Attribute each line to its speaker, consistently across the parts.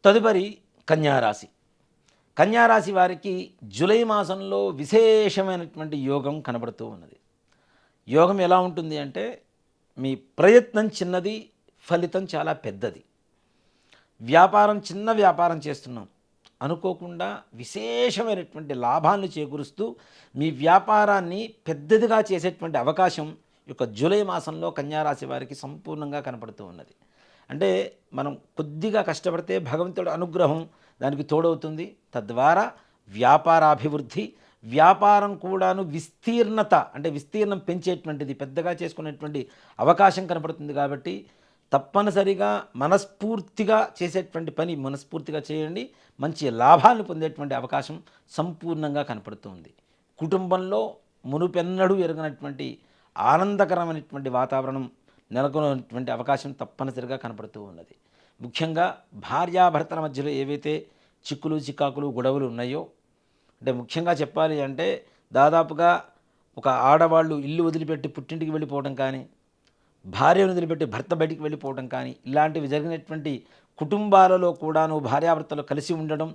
Speaker 1: తదుపరి కన్యారాశి. కన్యారాశి వారికి జూలై మాసంలో విశేషమైనటువంటి యోగం కనబడుతూ ఉన్నది. యోగం ఎలా ఉంటుంది అంటే, మీ ప్రయత్నం చిన్నది, ఫలితం చాలా పెద్దది. చిన్న వ్యాపారం చేస్తున్నాం, అనుకోకుండా విశేషమైనటువంటి లాభాలను చేకూరుస్తూ మీ వ్యాపారాన్ని పెద్దదిగా చేసేటువంటి అవకాశం ఈ యొక్క జూలై మాసంలో కన్యారాశి వారికి సంపూర్ణంగా కనపడుతూ ఉన్నది. అంటే మనం కొద్దిగా కష్టపడితే భగవంతుడి అనుగ్రహం దానికి తోడవుతుంది. తద్వారా వ్యాపారాభివృద్ధి, వ్యాపారం కూడాను విస్తీర్ణత, అంటే విస్తీర్ణం పెంచేటువంటిది, పెద్దగా చేసుకునేటువంటి అవకాశం కనపడుతుంది. కాబట్టి తప్పనిసరిగా మనస్ఫూర్తిగా చేసేటువంటి పని మనస్ఫూర్తిగా చేయండి. మంచి లాభాలను పొందేటువంటి అవకాశం సంపూర్ణంగా కనపడుతుంది. కుటుంబంలో మునుపెన్నడూ ఎరగనటువంటి ఆనందకరమైనటువంటి వాతావరణం నెలకొన్నటువంటి అవకాశం తప్పనిసరిగా కనపడుతూ ఉన్నది. ముఖ్యంగా భార్యాభర్తల మధ్యలో ఏవైతే చిక్కులు చికాకులు గొడవలు ఉన్నాయో, అంటే ముఖ్యంగా చెప్పాలి అంటే దాదాపుగా ఒక ఆడవాళ్ళు ఇల్లు వదిలిపెట్టి పుట్టింటికి వెళ్ళిపోవడం కానీ, భార్యను వదిలిపెట్టి భర్త బయటికి వెళ్ళిపోవడం కానీ, ఇలాంటివి జరిగినటువంటి కుటుంబాలలో కూడాను భార్యాభర్తలు కలిసి ఉండడం,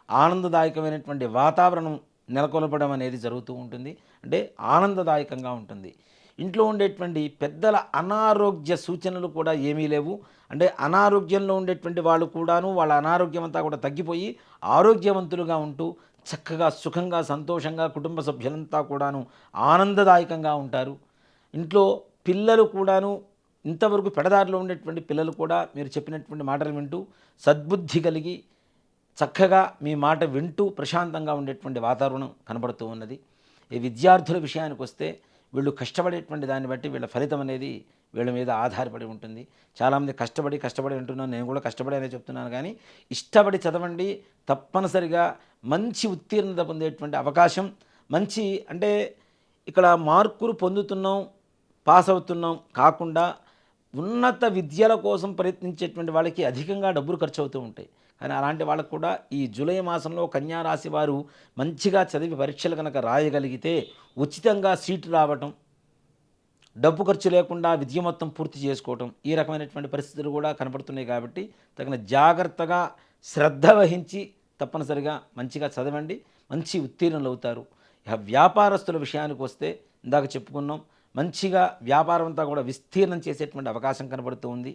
Speaker 1: ఆనందదాయకమైనటువంటి వాతావరణం నెలకొల్పడం అనేది జరుగుతూ ఉంటుంది. అంటే ఆనందదాయకంగా ఉంటుంది. ఇంట్లో ఉండేటువంటి పెద్దల అనారోగ్య సూచనలు కూడా ఏమీ లేవు. అంటే అనారోగ్యంలో ఉండేటువంటి వాళ్ళు కూడాను వాళ్ళ అనారోగ్యం అంతా కూడా తగ్గిపోయి ఆరోగ్యవంతులుగా ఉంటూ చక్కగా సుఖంగా సంతోషంగా కుటుంబ సభ్యులంతా కూడాను ఆనందదాయకంగా ఉంటారు. ఇంట్లో పిల్లలు కూడాను ఇంతవరకు పెడదారిలో ఉండేటువంటి పిల్లలు కూడా మీరు చెప్పినటువంటి మాటలు వింటూ సద్బుద్ధి కలిగి చక్కగా మీ మాట వింటూ ప్రశాంతంగా ఉండేటువంటి వాతావరణం కనబడుతూ ఉన్నది. ఈ విద్యార్థుల విషయానికి వస్తే వీళ్ళు కష్టపడేటువంటి దాన్ని బట్టి వీళ్ళ ఫలితం అనేది వీళ్ళ మీద ఆధారపడి ఉంటుంది. చాలామంది కష్టపడి అంటున్నాను, నేను కూడా కష్టపడి చెప్తున్నాను. కానీ ఇష్టపడి చదవండి, తప్పనిసరిగా మంచి ఉత్తీర్ణత పొందేటువంటి అవకాశం. మంచి అంటే ఇక్కడ మార్కులు పొందుతున్నాం, పాస్ అవుతున్నాం కాకుండా ఉన్నత విద్యల కోసం ప్రయత్నించేటువంటి వాళ్ళకి అధికంగా డబ్బులు ఖర్చు అవుతూ ఉంటాయి. కానీ అలాంటి వాళ్ళకు కూడా ఈ జూలై మాసంలో కన్యారాశి వారు మంచిగా చదివి పరీక్షలు కనుక రాయగలిగితే ఉచితంగా సీటు రావటం, డబ్బు ఖర్చు లేకుండా విద్య మొత్తం పూర్తి చేసుకోవటం, ఈ రకమైనటువంటి పరిస్థితులు కూడా కనపడుతున్నాయి. కాబట్టి తగిన జాగ్రత్తగా శ్రద్ధ వహించి తప్పనిసరిగా మంచిగా చదవండి, మంచి ఉత్తీర్ణులు అవుతారు. ఇక వ్యాపారస్తుల విషయానికి వస్తే ఇందాక చెప్పుకున్నాం, మంచిగా వ్యాపారం అంతా కూడా విస్తీర్ణం చేసేటువంటి అవకాశం కనబడుతూ ఉంది.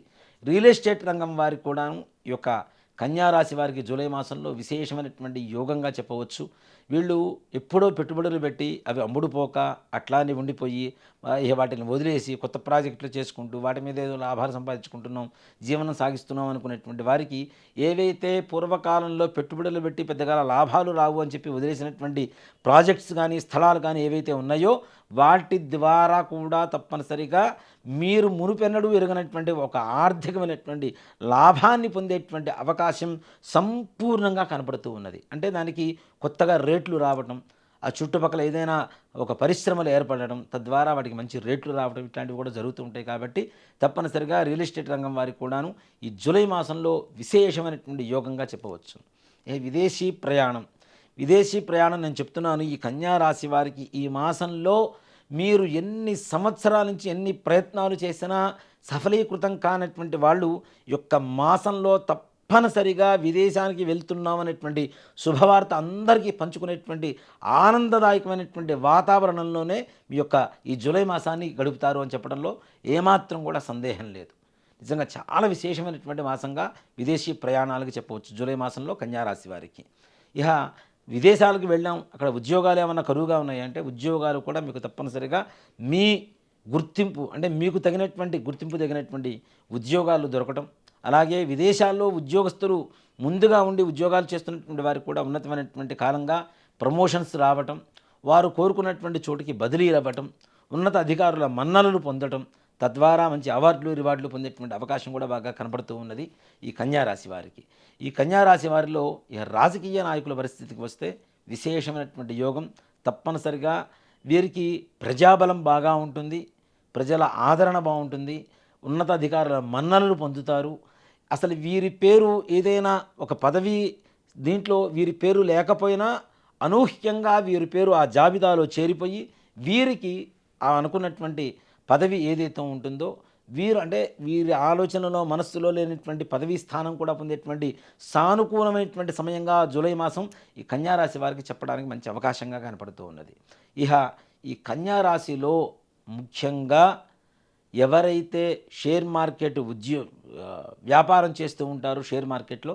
Speaker 1: రియల్ ఎస్టేట్ రంగం వారికి కూడా ఈ యొక్క కన్యారాశి వారికి జూలై మాసంలో విశేషమైనటువంటి యోగంగా చెప్పవచ్చు. వీళ్ళు ఎప్పుడో పెట్టుబడులు పెట్టి అవి అమ్ముడుపోక అట్లానే ఉండిపోయి వాటిని వదిలేసి కొత్త ప్రాజెక్టులు చేసుకుంటూ వాటి మీద ఏదో లాభాలు సంపాదించుకుంటున్నాం, జీవనం సాగిస్తున్నాం అనుకునేటువంటి వారికి ఏవైతే పూర్వకాలంలో పెట్టుబడులు పెట్టి పెద్దగా లాభాలు రావు అని చెప్పి వదిలేసినటువంటి ప్రాజెక్ట్స్ కానీ స్థలాలు కానీ ఏవైతే ఉన్నాయో వాటి ద్వారా కూడా తప్పనిసరిగా మీరు మునుపెన్నడూ ఎరగనటువంటి ఒక ఆర్థికమైనటువంటి లాభాన్ని పొందేటువంటి అవకాశం సంపూర్ణంగా కనపడుతూ ఉన్నది. అంటే దానికి కొత్తగా రేట్లు రావటం, ఆ చుట్టుపక్కల ఏదైనా ఒక పరిశ్రమలు ఏర్పడడం, తద్వారా వాటికి మంచి రేట్లు రావడం, ఇట్లాంటివి కూడా జరుగుతూ ఉంటాయి. కాబట్టి తప్పనిసరిగా రియల్ ఎస్టేట్ రంగం వారికి కూడాను ఈ జూలై మాసంలో విశేషమైనటువంటి యోగంగా చెప్పవచ్చు. విదేశీ ప్రయాణం నేను చెప్తున్నాను. ఈ కన్యారాశి వారికి ఈ మాసంలో మీరు ఎన్ని సంవత్సరాల నుంచి ఎన్ని ప్రయత్నాలు చేసినా సఫలీకృతం కానటువంటి వాళ్ళు యొక్క మాసంలో తప్పనిసరిగా విదేశానికి వెళ్తున్నామనేటువంటి శుభవార్త అందరికీ పంచుకునేటువంటి ఆనందదాయకమైనటువంటి వాతావరణంలోనే మీ యొక్క ఈ జూలై మాసాన్ని గడుపుతారు అని చెప్పడంలో ఏమాత్రం కూడా సందేహం లేదు. నిజంగా చాలా విశేషమైనటువంటి మాసంగా విదేశీ ప్రయాణాలకు చెప్పవచ్చు జూలై మాసంలో కన్యారాశి వారికి. ఇక విదేశాలకు వెళ్ళాం, అక్కడ ఉద్యోగాలు ఏమన్నా కరువుగా ఉన్నాయంటే ఉద్యోగాలు కూడా మీకు తప్పనిసరిగా మీ గుర్తింపు, అంటే మీకు తగినటువంటి ఉద్యోగాలు దొరకటం, అలాగే విదేశాల్లో ఉద్యోగస్తులు ముందుగా ఉండి ఉద్యోగాలు చేస్తున్నటువంటి వారికి కూడా ఉన్నతమైనటువంటి కాలంగా ప్రమోషన్స్ రావటం, వారు కోరుకున్నటువంటి చోటికి బదిలీ అవ్వటం, ఉన్నత అధికారుల మన్ననలు పొందటం, తద్వారా మంచి అవార్డులు రివార్డులు పొందేటువంటి అవకాశం కూడా బాగా కనపడుతూ ఉన్నది ఈ కన్యారాశి వారికి. ఈ కన్యారాశి వారిలో ఇక రాజకీయ నాయకుల పరిస్థితికి వస్తే విశేషమైనటువంటి యోగం. తప్పనిసరిగా వీరికి ప్రజాబలం బాగా ఉంటుంది, ప్రజల ఆదరణ బాగుంటుంది, ఉన్నత అధికారుల మన్ననలు పొందుతారు. అసలు వీరి పేరు ఏదైనా ఒక పదవి దీంట్లో వీరి పేరు లేకపోయినా అనూహ్యంగా వీరి పేరు ఆ జాబితాలో చేరిపోయి వీరికి ఆ అనుకున్నటువంటి పదవి ఏదైతే ఉంటుందో వీరు అంటే వీరి ఆలోచనలో మనస్సులో లేనటువంటి పదవీ స్థానం కూడా పొందేటువంటి సానుకూలమైనటువంటి సమయంగా జూలై మాసం ఈ కన్యారాశి వారికి చెప్పడానికి మంచి అవకాశంగా కనపడుతూ ఉన్నది. ఇహ ఈ కన్యారాశిలో ముఖ్యంగా ఎవరైతే షేర్ మార్కెట్ వ్యాపారం చేస్తూ ఉంటారో షేర్ మార్కెట్లో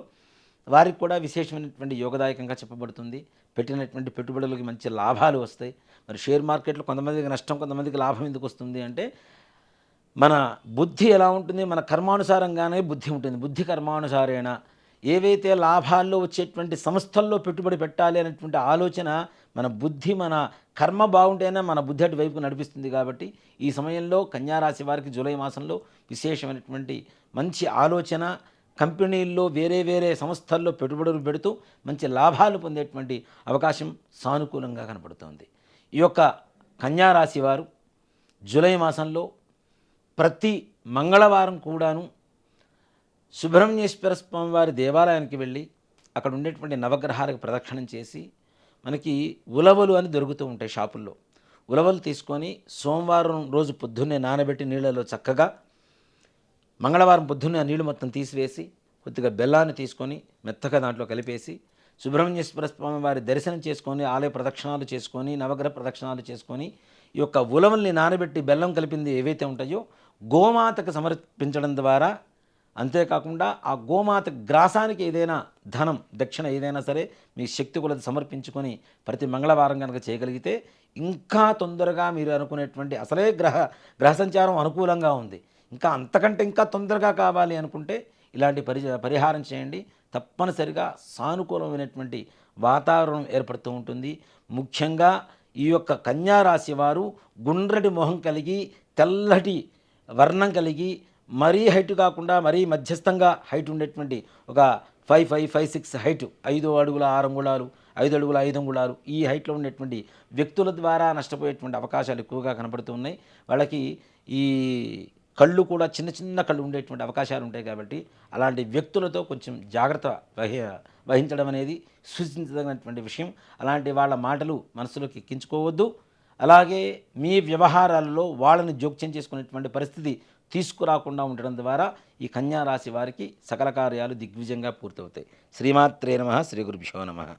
Speaker 1: వారికి కూడా విశేషమైనటువంటి యోగదాయకంగా చెప్పబడుతుంది. పెట్టినటువంటి పెట్టుబడులకి మంచి లాభాలు వస్తాయి. మరి షేర్ మార్కెట్లో కొంతమందికి నష్టం, కొంతమందికి లాభం ఎందుకు వస్తుంది అంటే మన బుద్ధి ఎలా ఉంటుంది, మన కర్మానుసారంగానే బుద్ధి ఉంటుంది. బుద్ధి కర్మానుసారేణ ఏవైతే లాభాల్లో వచ్చేటువంటి సంస్థల్లో పెట్టుబడి పెట్టాలి అనేటువంటి ఆలోచన మన బుద్ధి, మన కర్మ బాగుంటేనే మన బుద్ధి అటువైపు నడిపిస్తుంది. కాబట్టి ఈ సమయంలో కన్యారాశి వారికి జూలై మాసంలో విశేషమైనటువంటి మంచి ఆలోచన, కంపెనీల్లో వేరే వేరే సంస్థల్లో పెట్టుబడులు పెడుతూ మంచి లాభాలు పొందేటువంటి అవకాశం సానుకూలంగా కనపడుతోంది. ఈ యొక్క కన్యారాశి వారు జూలై మాసంలో ప్రతి మంగళవారం కూడాను సుబ్రహ్మణ్యేశ్వర స్వామి వారి దేవాలయానికి వెళ్ళి అక్కడ ఉండేటువంటి నవగ్రహాలకు ప్రదక్షిణం చేసి, మనకి ఉలవలు అని దొరుకుతూ ఉంటాయి షాపుల్లో, ఉలవలు తీసుకొని సోమవారం రోజు పొద్దున్నే నానబెట్టి నీళ్ళలో చక్కగా మంగళవారం పొద్దున్నే ఆ నీళ్లు మొత్తం తీసివేసి కొద్దిగా బెల్లాన్ని తీసుకొని మెత్తగా దాంట్లో కలిపేసి సుబ్రహ్మణ్యేశ్వర స్వామి వారి దర్శనం చేసుకొని ఆలయ ప్రదక్షిణాలు చేసుకొని నవగ్రహ ప్రదక్షిణాలు చేసుకొని ఈ యొక్క ఉలవల్ని నానబెట్టి బెల్లం కలిపింది ఏవైతే ఉంటాయో గోమాతకు సమర్పించడం ద్వారా, అంతేకాకుండా ఆ గోమాత గ్రాసానికి ఏదైనా ధనం దక్షిణ ఏదైనా సరే మీ శక్తి కొలది సమర్పించుకొని ప్రతి మంగళవారం కనుక చేయగలిగితే ఇంకా తొందరగా మీరు అనుకునేటువంటి అసలే గ్రహ సంచారం అనుకూలంగా ఉంది, ఇంకా అంతకంటే ఇంకా తొందరగా కావాలి అనుకుంటే ఇలాంటి పరిహారం చేయండి. తప్పనిసరిగా సానుకూలమైనటువంటి వాతావరణం ఏర్పడుతూ ఉంటుంది. ముఖ్యంగా ఈ యొక్క కన్యారాశి వారు గుండ్రటి మొహం కలిగి, తెల్లటి వర్ణం కలిగి, మరీ హైట్ కాకుండా మరీ మధ్యస్థంగా హైట్ ఉండేటువంటి ఒక 5'5'6" హైట్, 5 అడుగుల 6 అంగుళాలు, 5 అడుగుల 5 అంగుళాలు ఈ హైట్లో ఉండేటువంటి వ్యక్తుల ద్వారా నష్టపోయేటువంటి అవకాశాలు ఎక్కువగా కనపడుతున్నాయి. వాళ్ళకి ఈ కళ్ళు కూడా చిన్న చిన్న కళ్ళు ఉండేటువంటి అవకాశాలు ఉంటాయి. కాబట్టి అలాంటి వ్యక్తులతో కొంచెం జాగ్రత్త వహించడం అనేది సూచించదగినటువంటి విషయం. అలాంటి వాళ్ళ మాటలు మనసులోకి ఎక్కించుకోవద్దు. అలాగే మీ వ్యవహారాలలో వాళ్ళని జోక్యం చేసుకునేటువంటి పరిస్థితి తీసుకురాకుండా ఉండడం ద్వారా ఈ కన్యారాశి వారికి సకల కార్యాలు దిగ్విజయంగా పూర్తవుతాయి. శ్రీమాత్రే నమః. శ్రీ గురుభ్యో నమః.